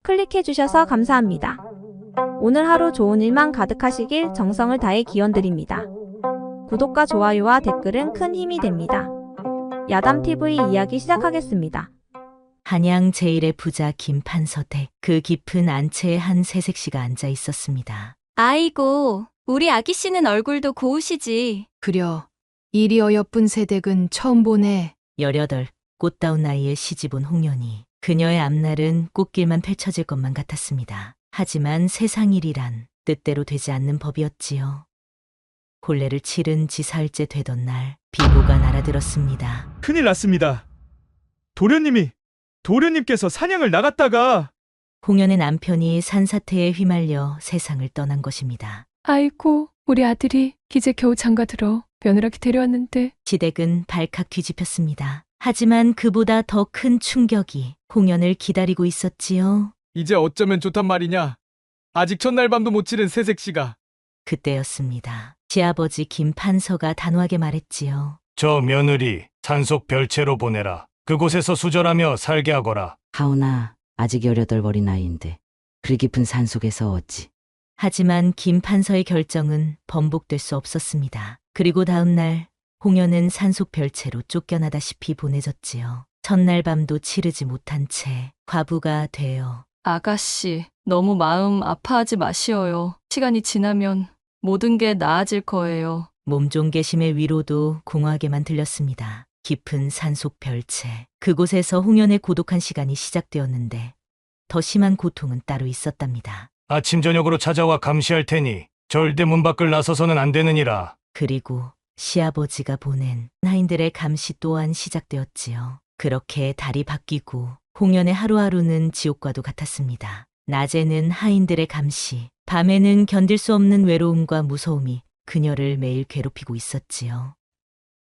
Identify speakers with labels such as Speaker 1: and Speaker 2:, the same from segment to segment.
Speaker 1: 클릭해주셔서 감사합니다. 오늘 하루 좋은 일만 가득하시길 정성을 다해 기원드립니다. 구독과 좋아요와 댓글은 큰 힘이 됩니다. 야담TV 이야기 시작하겠습니다.
Speaker 2: 한양 제1의 부자 김판서댁, 그 깊은 안채에 한 새색시가 앉아 있었습니다.
Speaker 3: 아이고, 우리 아기 씨는 얼굴도 고우시지.
Speaker 4: 그려, 이리 어여쁜 새댁은 처음 보네.
Speaker 2: 18, 꽃다운 나이에 시집온 홍련이 그녀의 앞날은 꽃길만 펼쳐질 것만 같았습니다. 하지만 세상 일이란 뜻대로 되지 않는 법이었지요. 혼례를 치른 지 사흘째 되던 날 비보가 날아들었습니다.
Speaker 5: 큰일 났습니다. 도련님께서 사냥을 나갔다가
Speaker 2: 홍련의 남편이 산사태에 휘말려 세상을 떠난 것입니다.
Speaker 4: 아이고, 우리 아들이 기재 겨우 장가들어 며느라기 데려왔는데.
Speaker 2: 시댁은 발칵 뒤집혔습니다. 하지만 그보다 더 큰 충격이 홍련을 기다리고 있었지요.
Speaker 5: 이제 어쩌면 좋단 말이냐. 아직 첫날 밤도 못 치른 새색시가.
Speaker 2: 그때였습니다. 시아버지 김판서가 단호하게 말했지요.
Speaker 6: 저 며느리 산속 별채로 보내라. 그곳에서 수절하며 살게 하거라.
Speaker 7: 하오나 아직 18 어린 나이인데 그 깊은 산속에서 어찌.
Speaker 2: 하지만 김판서의 결정은 번복될 수 없었습니다. 그리고 다음 날 홍련은 산속 별채로 쫓겨나다시피 보내졌지요. 첫날 밤도 치르지 못한 채 과부가 되어
Speaker 3: 아가씨, 너무 마음 아파하지 마시어요. 시간이 지나면 모든 게 나아질 거예요.
Speaker 2: 몸종개심의 위로도 공허하게만 들렸습니다. 깊은 산속 별채, 그곳에서 홍련의 고독한 시간이 시작되었는데 더 심한 고통은 따로 있었답니다.
Speaker 6: 아침 저녁으로 찾아와 감시할 테니 절대 문 밖을 나서서는 안 되느니라.
Speaker 2: 그리고 시아버지가 보낸 하인들의 감시 또한 시작되었지요. 그렇게 달이 바뀌고 홍련의 하루하루는 지옥과도 같았습니다. 낮에는 하인들의 감시, 밤에는 견딜 수 없는 외로움과 무서움이 그녀를 매일 괴롭히고 있었지요.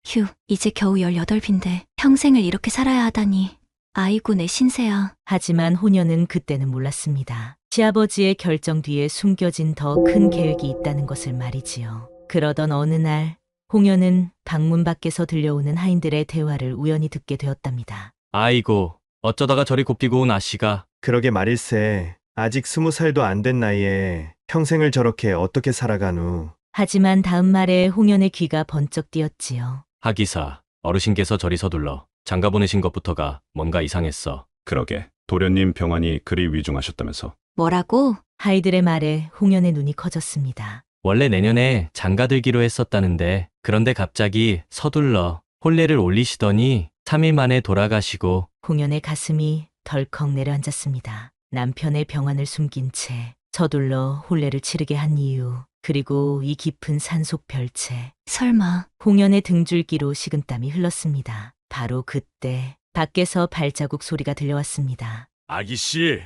Speaker 3: 휴, 이제 겨우 18인데 평생을 이렇게 살아야 하다니. 아이고, 내 신세야.
Speaker 2: 하지만 호녀는 그때는 몰랐습니다. 시아버지의 결정 뒤에 숨겨진 더 큰 계획이 있다는 것을 말이지요. 그러던 어느 날 홍련은 방문 밖에서 들려오는 하인들의 대화를 우연히 듣게 되었답니다.
Speaker 8: 아이고, 어쩌다가 저리 곱디고 온 아씨가.
Speaker 9: 그러게 말일세. 아직 20살도 안 된 나이에 평생을 저렇게 어떻게 살아가누.
Speaker 2: 하지만 다음 말에 홍련의 귀가 번쩍 뛰었지요.
Speaker 8: 하기사, 어르신께서 저리 서둘러 장가 보내신 것부터가 뭔가 이상했어.
Speaker 10: 그러게, 도련님 병환이 그리 위중하셨다면서.
Speaker 3: 뭐라고?
Speaker 2: 하이들의 말에 홍련의 눈이 커졌습니다.
Speaker 8: 원래 내년에 장가 들기로 했었다는데 그런데 갑자기 서둘러 혼례를 올리시더니 3일 만에 돌아가시고.
Speaker 2: 홍련의 가슴이 덜컥 내려앉았습니다. 남편의 병환을 숨긴 채 서둘러 혼례를 치르게 한 이유, 그리고 이 깊은 산속 별채.
Speaker 3: 설마.
Speaker 2: 홍련의 등줄기로 식은땀이 흘렀습니다. 바로 그때 밖에서 발자국 소리가 들려왔습니다.
Speaker 10: 아기씨,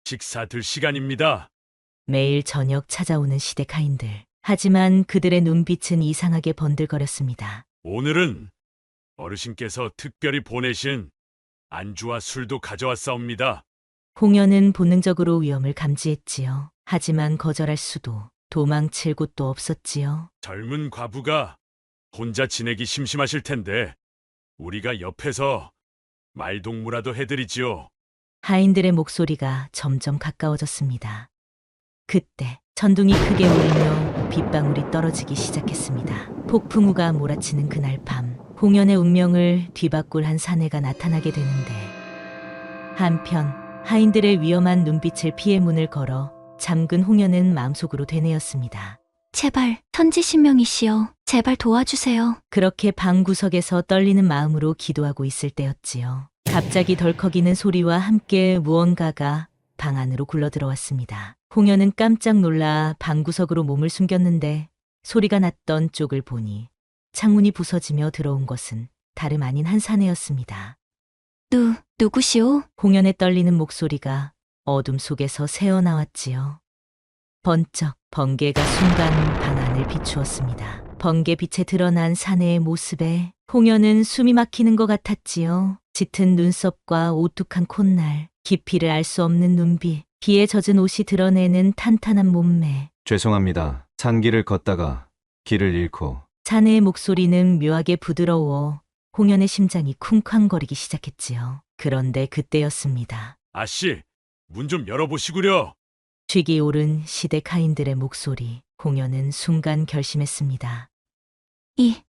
Speaker 10: 식사 들 시간입니다.
Speaker 2: 매일 저녁 찾아오는 시댁 하인들. 하지만 그들의 눈빛은 이상하게 번들거렸습니다.
Speaker 10: 오늘은 어르신께서 특별히 보내신 안주와 술도 가져왔사옵니다.
Speaker 2: 홍련은 본능적으로 위험을 감지했지요. 하지만 거절할 수도, 도망칠 곳도 없었지요.
Speaker 10: 젊은 과부가 혼자 지내기 심심하실 텐데 우리가 옆에서 말동무라도 해드리지요.
Speaker 2: 하인들의 목소리가 점점 가까워졌습니다. 그때 천둥이 크게 울리며 빗방울이 떨어지기 시작했습니다. 폭풍우가 몰아치는 그날 밤, 홍련의 운명을 뒤바꿀 한 사내가 나타나게 되는데, 한편 하인들의 위험한 눈빛을 피해 문을 걸어 잠근 홍련은 마음속으로 되뇌었습니다.
Speaker 3: 제발, 선지신명이시여. 제발 도와주세요.
Speaker 2: 그렇게 방 구석에서 떨리는 마음으로 기도하고 있을 때였지요. 갑자기 덜컥이는 소리와 함께 무언가가 방 안으로 굴러들어왔습니다. 홍련은 깜짝 놀라 방구석으로 몸을 숨겼는데 소리가 났던 쪽을 보니 창문이 부서지며 들어온 것은 다름 아닌 한 사내였습니다.
Speaker 3: 누구시오?
Speaker 2: 홍련의 떨리는 목소리가 어둠 속에서 새어나왔지요. 번쩍 번개가 순간 방 안을 비추었습니다. 번개 빛에 드러난 사내의 모습에 홍련은 숨이 막히는 것 같았지요. 짙은 눈썹과 오뚝한 콧날, 깊이를 알 수 없는 눈빛, 비에 젖은 옷이 드러내는 탄탄한 몸매.
Speaker 9: 죄송합니다. 산길을 걷다가 길을 잃고.
Speaker 2: 사내의 목소리는 묘하게 부드러워 홍련의 심장이 쿵쾅거리기 시작했지요. 그런데 그때였습니다.
Speaker 10: 아씨, 문 좀 열어보시구려.
Speaker 2: 쥐기 오른 시댁 하인들의 목소리. 홍현은 순간 결심했습니다.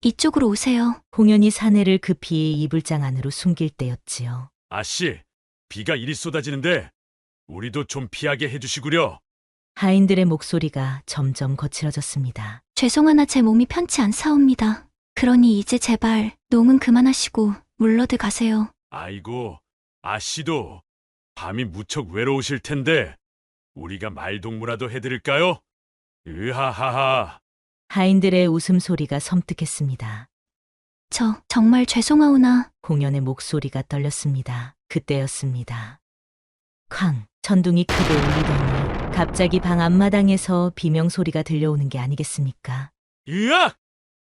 Speaker 11: 이쪽으로 오세요.
Speaker 2: 홍현이 사내를 급히 이불장 안으로 숨길 때였지요.
Speaker 10: 아씨, 비가 이리 쏟아지는데 우리도 좀 피하게 해주시구려.
Speaker 2: 하인들의 목소리가 점점 거칠어졌습니다.
Speaker 11: 죄송하나 제 몸이 편치 않사옵니다. 그러니 이제 제발 농은 그만하시고 물러들 가세요.
Speaker 10: 아이고, 아씨도 밤이 무척 외로우실 텐데 우리가 말동무라도 해드릴까요? 으하하하.
Speaker 2: 하인들의 웃음소리가 섬뜩했습니다.
Speaker 11: 저 정말 죄송하오나
Speaker 2: 홍현의 목소리가 떨렸습니다. 그때였습니다. 쾅! 천둥이 크게 울리더니 갑자기 방 앞마당에서 비명소리가 들려오는 게 아니겠습니까?
Speaker 10: 으악!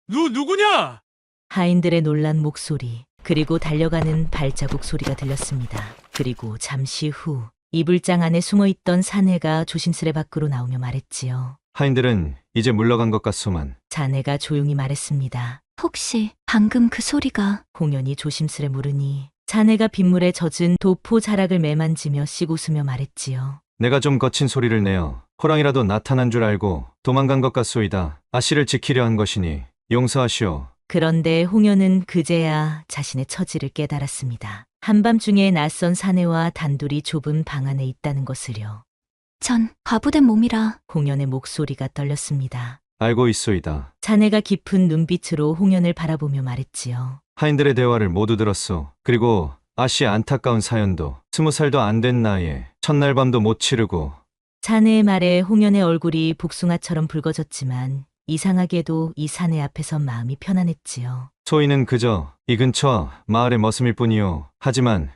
Speaker 10: 누구냐?
Speaker 2: 하인들의 놀란 목소리, 그리고 달려가는 발자국 소리가 들렸습니다. 그리고 잠시 후 이불장 안에 숨어있던 사내가 조심스레 밖으로 나오며 말했지요.
Speaker 9: 하인들은 이제 물러간 것 같소만.
Speaker 2: 자네가 조용히 말했습니다.
Speaker 11: 혹시 방금 그 소리가
Speaker 2: 홍현이 조심스레 물으니 자네가 빗물에 젖은 도포 자락을 매만지며 씩 웃으며 말했지요.
Speaker 9: 내가 좀 거친 소리를 내어 호랑이라도 나타난 줄 알고 도망간 것 같소이다. 아씨를 지키려 한 것이니 용서하시오.
Speaker 2: 그런데 홍현은 그제야 자신의 처지를 깨달았습니다. 한밤중에 낯선 사내와 단둘이 좁은 방 안에 있다는 것을요.
Speaker 11: 전 과부된 몸이라
Speaker 2: 홍현의 목소리가 떨렸습니다.
Speaker 9: 알고 있소이다.
Speaker 2: 사내가 깊은 눈빛으로 홍현을 바라보며 말했지요.
Speaker 9: 하인들의 대화를 모두 들었소. 그리고 아씨의 안타까운 사연도 20살도 안 된 나이에 첫날 밤도 못 치르고.
Speaker 2: 사내의 말에 홍현의 얼굴이 복숭아처럼 붉어졌지만 이상하게도 이 사내 앞에서 마음이 편안했지요.
Speaker 9: 소인은 그저 이 근처 마을의 머슴일 뿐이요. 하지만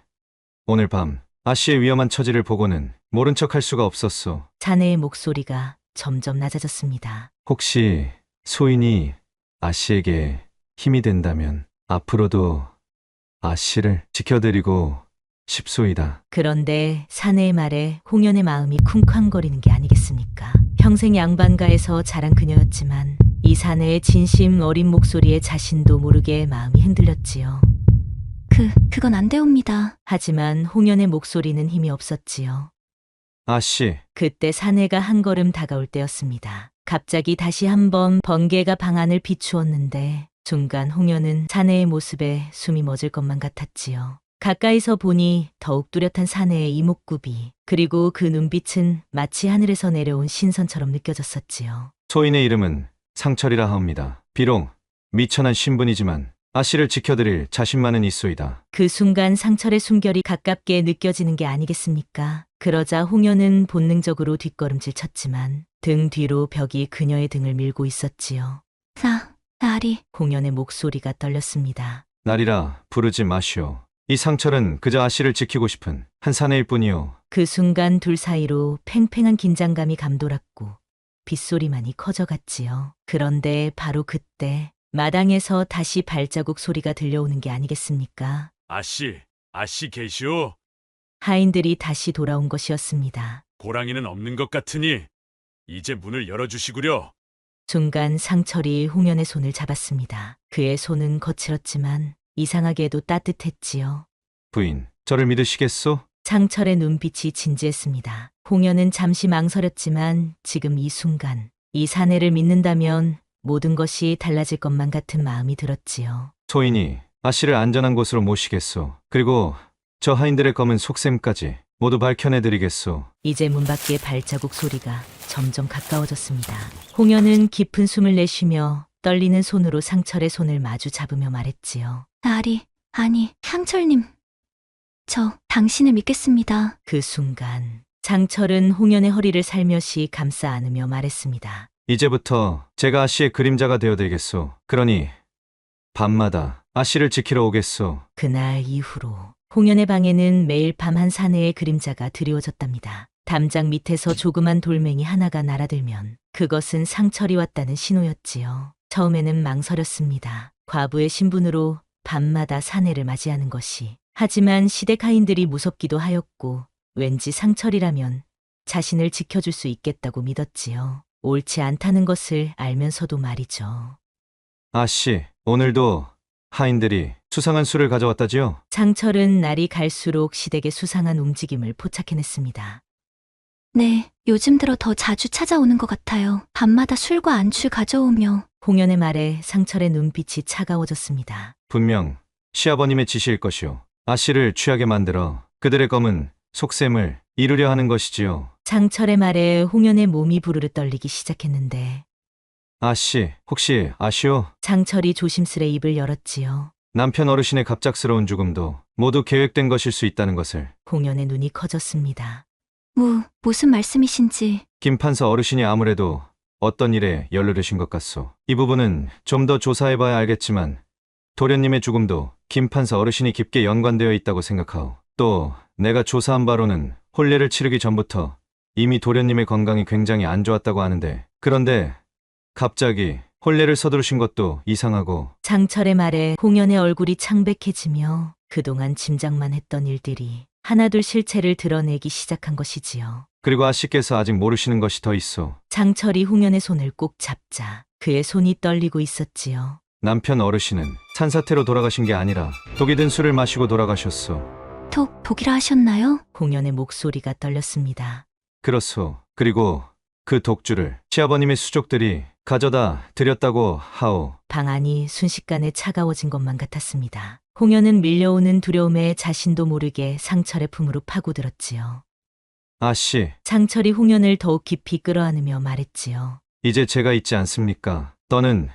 Speaker 9: 오늘 밤 아씨의 위험한 처지를 보고는 모른 척 할 수가 없었소.
Speaker 2: 사내의 목소리가 점점 낮아졌습니다.
Speaker 9: 혹시 소인이 아씨에게 힘이 된다면 앞으로도 아씨를 지켜드리고 싶소이다.
Speaker 2: 그런데 사내의 말에 홍현의 마음이 쿵쾅거리는 게 아니겠습니까? 평생 양반가에서 자란 그녀였지만 이 사내의 진심 어린 목소리에 자신도 모르게 마음이 흔들렸지요.
Speaker 11: 그건 안 되옵니다.
Speaker 2: 하지만 홍현의 목소리는 힘이 없었지요.
Speaker 9: 아씨,
Speaker 2: 그때 사내가 한 걸음 다가올 때였습니다. 갑자기 다시 한번 번개가 방 안을 비추었는데 순간 홍현은 사내의 모습에 숨이 멎을 것만 같았지요. 가까이서 보니 더욱 뚜렷한 사내의 이목구비, 그리고 그 눈빛은 마치 하늘에서 내려온 신선처럼 느껴졌었지요.
Speaker 9: 소인의 이름은 상철이라 하옵니다. 비록 미천한 신분이지만 아씨를 지켜드릴 자신만은 있소이다.
Speaker 2: 그 순간 상철의 숨결이 가깝게 느껴지는 게 아니겠습니까? 그러자 홍현은 본능적으로 뒷걸음질 쳤지만 등 뒤로 벽이 그녀의 등을 밀고 있었지요.
Speaker 11: 나리.
Speaker 2: 홍현의 목소리가 떨렸습니다.
Speaker 9: 날이라 부르지 마시오. 이 상철은 그저 아씨를 지키고 싶은 한 사내일 뿐이오.
Speaker 2: 그 순간 둘 사이로 팽팽한 긴장감이 감돌았고 빗소리만이 커져갔지요. 그런데 바로 그때 마당에서 다시 발자국 소리가 들려오는 게 아니겠습니까?
Speaker 10: 아씨 계시오.
Speaker 2: 하인들이 다시 돌아온 것이었습니다.
Speaker 10: 고랑이는 없는 것 같으니 이제 문을 열어주시구려.
Speaker 2: 순간 상철이 홍현의 손을 잡았습니다. 그의 손은 거칠었지만 이상하게도 따뜻했지요.
Speaker 9: 부인, 저를 믿으시겠소?
Speaker 2: 상철의 눈빛이 진지했습니다. 홍현은 잠시 망설였지만 지금 이 순간 이 사내를 믿는다면 모든 것이 달라질 것만 같은 마음이 들었지요.
Speaker 9: 소인이 아씨를 안전한 곳으로 모시겠소. 그리고 저 하인들의 검은 속셈까지 모두 밝혀내드리겠소.
Speaker 2: 이제 문 밖의 발자국 소리가 점점 가까워졌습니다. 홍현은 깊은 숨을 내쉬며 떨리는 손으로 상철의 손을 마주 잡으며 말했지요.
Speaker 11: 나리, 아니, 상철님. 저 당신을 믿겠습니다.
Speaker 2: 그 순간 상철은 홍현의 허리를 살며시 감싸 안으며 말했습니다.
Speaker 9: 이제부터 제가 아씨의 그림자가 되어드리겠소. 그러니 밤마다 아씨를 지키러 오겠소.
Speaker 2: 그날 이후로 홍현의 방에는 매일 밤 한 사내의 그림자가 드리워졌답니다. 담장 밑에서 조그만 돌멩이 하나가 날아들면 그것은 상철이 왔다는 신호였지요. 처음에는 망설였습니다. 과부의 신분으로 밤마다 사내를 맞이하는 것이. 하지만 시댁 하인들이 무섭기도 하였고 왠지 상철이라면 자신을 지켜줄 수 있겠다고 믿었지요. 옳지 않다는 것을 알면서도 말이죠.
Speaker 9: 아씨, 오늘도 하인들이 수상한 술을 가져왔다지요?
Speaker 2: 상철은 날이 갈수록 시댁의 수상한 움직임을 포착해냈습니다.
Speaker 11: 네, 요즘 들어 더 자주 찾아오는 것 같아요. 밤마다 술과 안주 가져오며.
Speaker 2: 홍연의 말에 상철의 눈빛이 차가워졌습니다.
Speaker 9: 분명 시아버님의 지시일 것이오. 아씨를 취하게 만들어 그들의 검은 속셈을 이루려 하는 것이지요.
Speaker 2: 상철의 말에 홍연의 몸이 부르르 떨리기 시작했는데
Speaker 9: 아씨, 혹시 아시오?
Speaker 2: 상철이 조심스레 입을 열었지요.
Speaker 9: 남편 어르신의 갑작스러운 죽음도 모두 계획된 것일 수 있다는 것을.
Speaker 2: 홍연의 눈이 커졌습니다.
Speaker 11: 무슨 말씀이신지.
Speaker 9: 김 판사 어르신이 아무래도 어떤 일에 열르르신 것 같소. 이 부분은 좀 더 조사해봐야 알겠지만 도련님의 죽음도 김 판사 어르신이 깊게 연관되어 있다고 생각하오. 또 내가 조사한 바로는 혼례를 치르기 전부터 이미 도련님의 건강이 굉장히 안 좋았다고 하는데, 그런데 갑자기 혼례를 서두르신 것도 이상하고.
Speaker 2: 상철의 말에 홍연의 얼굴이 창백해지며 그동안 짐작만 했던 일들이 하나둘 실체를 드러내기 시작한 것이지요.
Speaker 9: 그리고 아씨께서 아직 모르시는 것이 더 있어.
Speaker 2: 상철이 홍연의 손을 꼭 잡자 그의 손이 떨리고 있었지요.
Speaker 9: 남편 어르신은 산사태로 돌아가신 게 아니라 독이 든 술을 마시고 돌아가셨소.
Speaker 11: 독이라 하셨나요?
Speaker 2: 홍연의 목소리가 떨렸습니다.
Speaker 9: 그렇소. 그리고 그 독주를 시아버님의 수족들이 가져다 드렸다고 하오.
Speaker 2: 방 안이 순식간에 차가워진 것만 같았습니다. 홍연은 밀려오는 두려움에 자신도 모르게 상철의 품으로 파고들었지요.
Speaker 9: 아씨,
Speaker 2: 상철이 홍연을 더욱 깊이 끌어안으며 말했지요.
Speaker 9: 이제 제가 있지 않습니까? 너는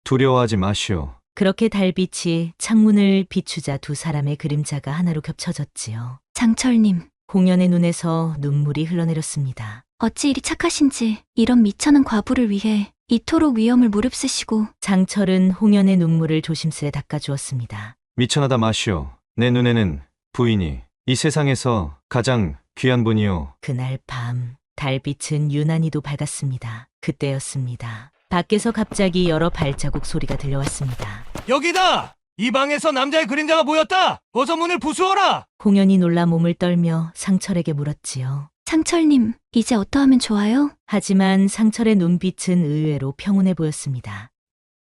Speaker 9: 두려워하지 마시오.
Speaker 2: 그렇게 달빛이 창문을 비추자 두 사람의 그림자가 하나로 겹쳐졌지요.
Speaker 11: 장철님,
Speaker 2: 홍연의 눈에서 눈물이 흘러내렸습니다.
Speaker 11: 어찌 이리 착하신지 이런 미천한 과부를 위해 이토록 위험을 무릅쓰시고.
Speaker 2: 장철은 홍연의 눈물을 조심스레 닦아주었습니다.
Speaker 9: 미천하다 마시오. 내 눈에는 부인이 이 세상에서 가장 귀한 분이오.
Speaker 2: 그날 밤 달빛은 유난히도 밝았습니다. 그때였습니다. 밖에서 갑자기 여러 발자국 소리가 들려왔습니다.
Speaker 6: 여기다! 이 방에서 남자의 그림자가 보였다! 어서 문을 부수어라!
Speaker 2: 홍연이 놀라 몸을 떨며 상철에게 물었지요.
Speaker 11: 상철님, 이제 어떠하면 좋아요?
Speaker 2: 하지만 상철의 눈빛은 의외로 평온해 보였습니다.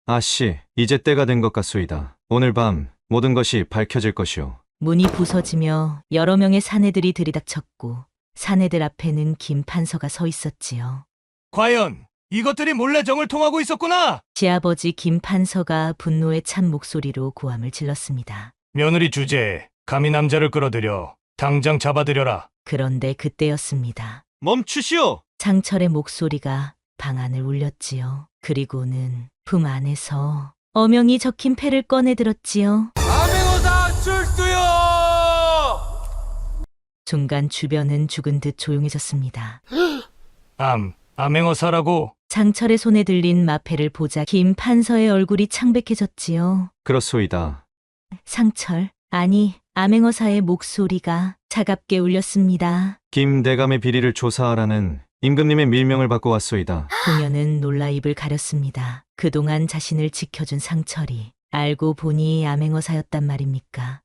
Speaker 9: 아씨, 이제 때가 된 것 같소이다. 오늘 밤 모든 것이 밝혀질 것이오.
Speaker 2: 문이 부서지며 여러 명의 사내들이 들이닥쳤고 사내들 앞에는 김 판서가 서 있었지요.
Speaker 6: 과연 이것들이 몰래 정을 통하고 있었구나!
Speaker 2: 시아버지 김 판서가 분노에 찬 목소리로 고함을 질렀습니다.
Speaker 6: 며느리 주제에 감히 남자를 끌어들여 당장 잡아들여라.
Speaker 2: 그런데 그때였습니다.
Speaker 9: 멈추시오!
Speaker 2: 상철의 목소리가 방 안을 울렸지요. 그리고는 품 안에서 어명이 적힌 패를 꺼내들었지요.
Speaker 5: 암행어사 출두요!
Speaker 2: 순간 주변은 죽은 듯 조용해졌습니다.
Speaker 6: 암행어사라고?
Speaker 2: 상철의 손에 들린 마패를 보자 김 판서의 얼굴이 창백해졌지요.
Speaker 9: 그렇소이다.
Speaker 2: 상철, 아니 암행어사의 목소리가 차갑게 울렸습니다.
Speaker 9: 김 대감의 비리를 조사하라는 임금님의 밀명을 받고 왔소이다.
Speaker 2: 홍연은 놀라 입을 가렸습니다. 그동안 자신을 지켜준 상철이 알고 보니 암행어사였단 말입니까?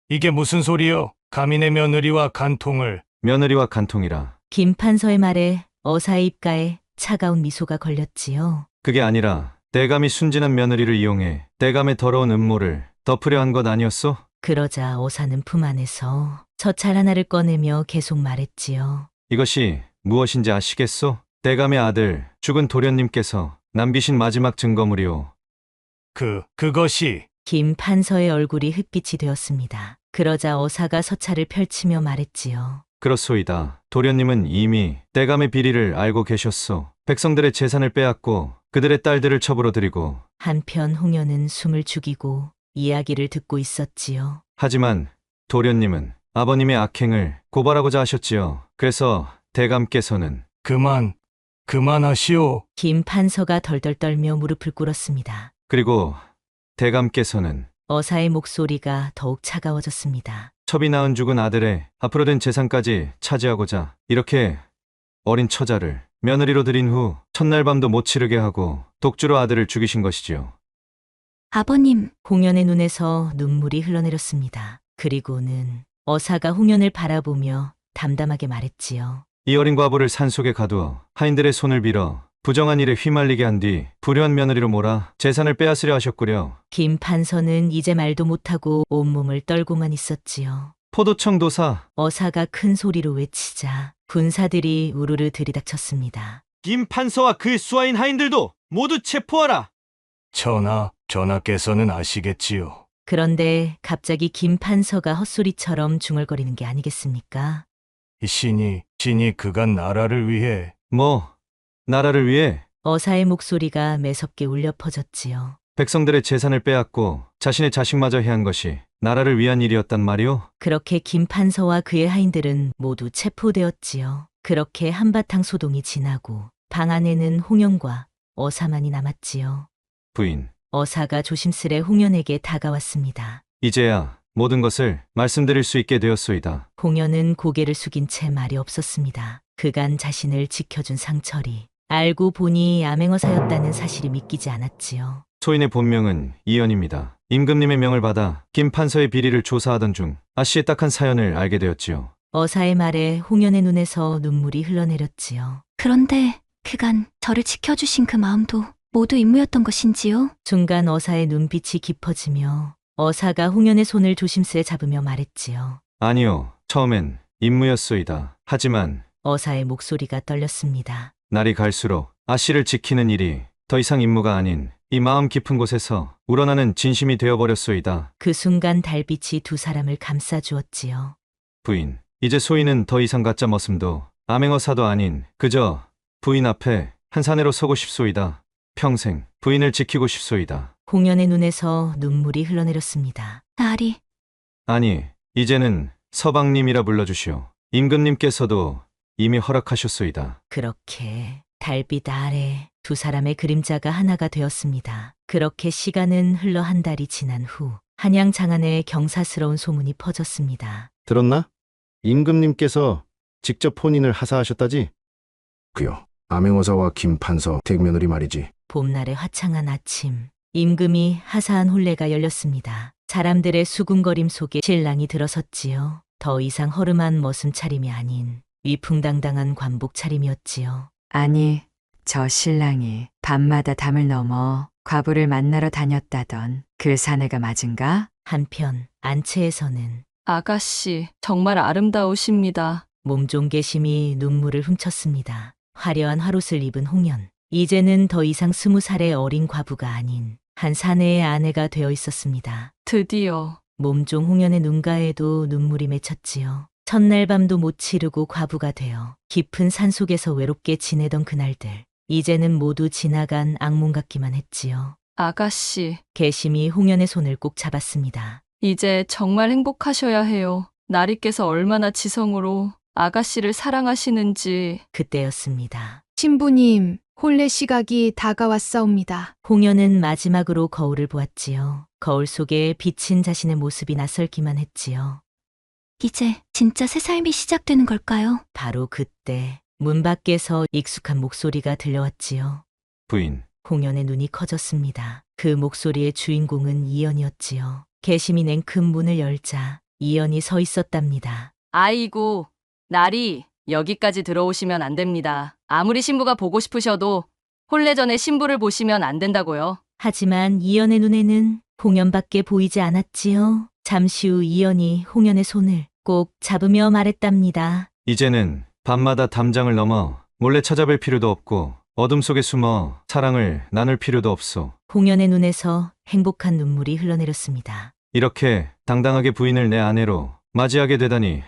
Speaker 6: 이게 무슨 소리요? 감히 내 며느리와 간통을.
Speaker 9: 며느리와 간통이라.
Speaker 2: 김 판서의 말에 어사의 입가에 차가운 미소가 걸렸지요.
Speaker 9: 그게 아니라 대감이 순진한 며느리를 이용해 대감의 더러운 음모를 덮으려 한 것 아니었소?
Speaker 2: 그러자 어사는 품 안에서 젓잘 하나를 꺼내며 계속 말했지요.
Speaker 9: 이것이 무엇인지 아시겠소? 대감의 아들 죽은 도련님께서 남기신 마지막 증거물이오.
Speaker 6: 그것이.
Speaker 2: 김 판서의 얼굴이 흑빛이 되었습니다. 그러자 어사가 서찰을 펼치며 말했지요.
Speaker 9: 그렇소이다. 도련님은 이미 대감의 비리를 알고 계셨소. 백성들의 재산을 빼앗고 그들의 딸들을 첩으로 들이고.
Speaker 2: 한편 홍연은 숨을 죽이고 이야기를 듣고 있었지요.
Speaker 9: 하지만 도련님은 아버님의 악행을 고발하고자 하셨지요. 그래서 대감께서는
Speaker 6: 그만하시오.
Speaker 2: 김 판서가 덜덜 떨며 무릎을 꿇었습니다.
Speaker 9: 그리고 대감께서는
Speaker 2: 어사의 목소리가 더욱 차가워졌습니다.
Speaker 9: 첩이 낳은 죽은 아들의 앞으로 된 재산까지 차지하고자 이렇게 어린 처자를 며느리로 들인 후 첫날 밤도 못 치르게 하고 독주로 아들을 죽이신 것이지요.
Speaker 11: 아버님,
Speaker 2: 홍연의 눈에서 눈물이 흘러내렸습니다. 그리고는 어사가 홍연을 바라보며 담담하게 말했지요.
Speaker 9: 이 어린 과부를 산속에 가두어 하인들의 손을 빌어 부정한 일에 휘말리게 한 뒤 불효한 며느리로 몰아 재산을 빼앗으려 하셨구려.
Speaker 2: 김 판서는 이제 말도 못하고 온몸을 떨고만 있었지요.
Speaker 9: 포도청 도사.
Speaker 2: 어사가 큰 소리로 외치자 군사들이 우르르 들이닥쳤습니다.
Speaker 9: 김 판서와 그 수하인 하인들도 모두 체포하라.
Speaker 6: 전하께서는 아시겠지요.
Speaker 2: 그런데 갑자기 김 판서가 헛소리처럼 중얼거리는 게 아니겠습니까?
Speaker 6: 신이 그간 나라를 위해
Speaker 9: 뭐 나라를 위해
Speaker 2: 어사의 목소리가 매섭게 울려 퍼졌지요.
Speaker 9: 백성들의 재산을 빼앗고 자신의 자식마저 해한 것이 나라를 위한 일이었단 말이오?
Speaker 2: 그렇게 김 판서와 그의 하인들은 모두 체포되었지요. 그렇게 한바탕 소동이 지나고 방 안에는 홍연과 어사만이 남았지요.
Speaker 9: 부인,
Speaker 2: 어사가 조심스레 홍연에게 다가왔습니다.
Speaker 9: 이제야 모든 것을 말씀드릴 수 있게 되었소이다.
Speaker 2: 홍연은 고개를 숙인 채 말이 없었습니다. 그간 자신을 지켜준 상철이 알고 보니 암행어사였다는 사실이 믿기지 않았지요.
Speaker 9: 소인의 본명은 이연입니다. 임금님의 명을 받아 김 판서의 비리를 조사하던 중 아씨의 딱한 사연을 알게 되었지요.
Speaker 2: 어사의 말에 홍연의 눈에서 눈물이 흘러내렸지요.
Speaker 11: 그런데 그간 저를 지켜주신 그 마음도 모두 임무였던 것인지요?
Speaker 2: 순간 어사의 눈빛이 깊어지며 어사가 홍연의 손을 조심스레 잡으며 말했지요.
Speaker 9: 아니요, 처음엔 임무였소이다. 하지만
Speaker 2: 어사의 목소리가 떨렸습니다.
Speaker 9: 날이 갈수록 아씨를 지키는 일이 더 이상 임무가 아닌 이 마음 깊은 곳에서 우러나는 진심이 되어버렸소이다.
Speaker 2: 그 순간 달빛이 두 사람을 감싸주었지요.
Speaker 9: 부인, 이제 소인은 더 이상 가짜 머슴도 암행어사도 아닌 그저 부인 앞에 한 사내로 서고 싶소이다. 평생 부인을 지키고 싶소이다.
Speaker 2: 홍연의 눈에서 눈물이 흘러내렸습니다.
Speaker 11: 나리,
Speaker 9: 아니, 이제는 서방님이라 불러주시오. 임금님께서도 이미 허락하셨소이다.
Speaker 2: 그렇게 달빛 아래 두 사람의 그림자가 하나가 되었습니다. 그렇게 시간은 흘러 한 달이 지난 후 한양 장안에 경사스러운 소문이 퍼졌습니다.
Speaker 12: 들었나? 임금님께서 직접 혼인을 하사하셨다지? 그요. 암행어사와 김 판서 댁며느리 말이지.
Speaker 2: 봄날의 화창한 아침, 임금이 하사한 혼례가 열렸습니다. 사람들의 수군거림 속에 신랑이 들어섰지요. 더 이상 허름한 머슴 차림이 아닌 위풍당당한 관복 차림이었지요.
Speaker 13: 아니, 저 신랑이 밤마다 담을 넘어 과부를 만나러 다녔다던 그 사내가 맞은가?
Speaker 2: 한편 안채에서는
Speaker 3: 아가씨, 정말 아름다우십니다.
Speaker 2: 몸종개심이 눈물을 훔쳤습니다. 화려한 화롯을 입은 홍연. 이제는 더 이상 20살의 어린 과부가 아닌 한 사내의 아내가 되어 있었습니다.
Speaker 3: 드디어
Speaker 2: 몸종 홍연의 눈가에도 눈물이 맺혔지요. 첫날 밤도 못 치르고 과부가 되어 깊은 산속에서 외롭게 지내던 그날들. 이제는 모두 지나간 악몽 같기만 했지요.
Speaker 3: 아가씨,
Speaker 2: 개심이 홍연의 손을 꼭 잡았습니다.
Speaker 3: 이제 정말 행복하셔야 해요. 나리께서 얼마나 지성으로 아가씨를 사랑하시는지.
Speaker 2: 그때였습니다.
Speaker 14: 신부님, 혼례 시각이 다가왔사옵니다.
Speaker 2: 홍연은 마지막으로 거울을 보았지요. 거울 속에 비친 자신의 모습이 낯설기만 했지요.
Speaker 11: 이제 진짜 새 삶이 시작되는 걸까요?
Speaker 2: 바로 그때 문 밖에서 익숙한 목소리가 들려왔지요.
Speaker 9: 부인,
Speaker 2: 홍연의 눈이 커졌습니다. 그 목소리의 주인공은 이연이었지요. 개심이 냉큼 문을 열자 이연이 서 있었답니다.
Speaker 3: 아이고, 나리, 여기까지 들어오시면 안 됩니다. 아무리 신부가 보고 싶으셔도 혼례 전에 신부를 보시면 안 된다고요.
Speaker 2: 하지만 이연의 눈에는 홍연밖에 보이지 않았지요. 잠시 후 이연이 홍연의 손을 꼭 잡으며 말했답니다.
Speaker 9: 이제는 밤마다 담장을 넘어 몰래 찾아뵐 필요도 없고 어둠 속에 숨어 사랑을 나눌 필요도 없소.
Speaker 2: 홍연의 눈에서 행복한 눈물이 흘러내렸습니다.
Speaker 9: 이렇게 당당하게 부인을 내 아내로 맞이하게 되다니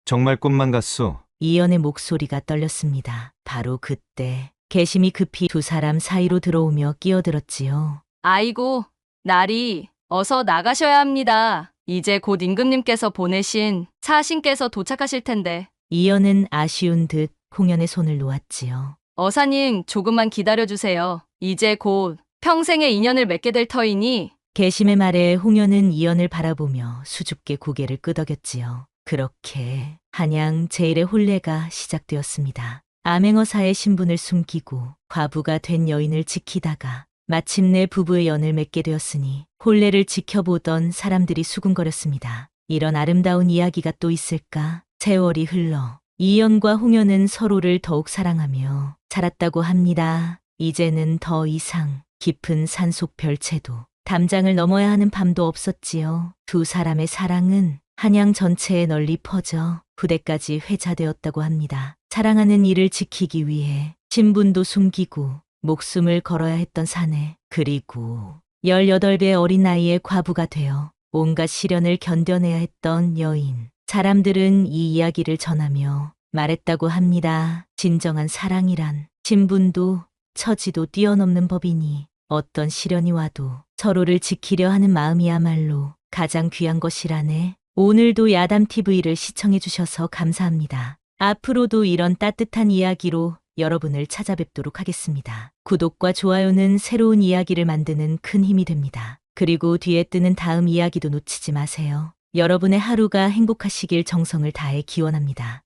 Speaker 9: 정말 꿈만 같소.
Speaker 2: 이연의 목소리가 떨렸습니다. 바로 그때 개심이 급히 두 사람 사이로 들어오며 끼어들었지요.
Speaker 3: 아이고, 나리, 어서 나가셔야 합니다. 이제 곧 임금님께서 보내신 사신께서 도착하실 텐데.
Speaker 2: 이연은 아쉬운 듯 홍연의 손을 놓았지요.
Speaker 3: 어사님, 조금만 기다려주세요. 이제 곧 평생의 인연을 맺게 될 터이니.
Speaker 2: 개심의 말에 홍연은 이연을 바라보며 수줍게 고개를 끄덕였지요. 그렇게 한양 제1의 혼례가 시작되었습니다. 암행어사의 신분을 숨기고 과부가 된 여인을 지키다가 마침내 부부의 연을 맺게 되었으니 혼례를 지켜보던 사람들이 수군거렸습니다. 이런 아름다운 이야기가 또 있을까? 세월이 흘러 이연과 홍연은 서로를 더욱 사랑하며 살았다고 합니다. 이제는 더 이상 깊은 산속 별채도 담장을 넘어야 하는 밤도 없었지요. 두 사람의 사랑은 한양 전체에 널리 퍼져 부대까지 회자되었다고 합니다. 사랑하는 이를 지키기 위해 신분도 숨기고 목숨을 걸어야 했던 사내, 그리고 18배 어린 나이에 과부가 되어 온갖 시련을 견뎌내야 했던 여인. 사람들은 이 이야기를 전하며 말했다고 합니다. 진정한 사랑이란 신분도 처지도 뛰어넘는 법이니 어떤 시련이 와도 서로를 지키려 하는 마음이야말로 가장 귀한 것이라네. 오늘도 야담TV를 시청해주셔서 감사합니다. 앞으로도 이런 따뜻한 이야기로 여러분을 찾아뵙도록 하겠습니다. 구독과 좋아요는 새로운 이야기를 만드는 큰 힘이 됩니다. 그리고 뒤에 뜨는 다음 이야기도 놓치지 마세요. 여러분의 하루가 행복하시길 정성을 다해 기원합니다.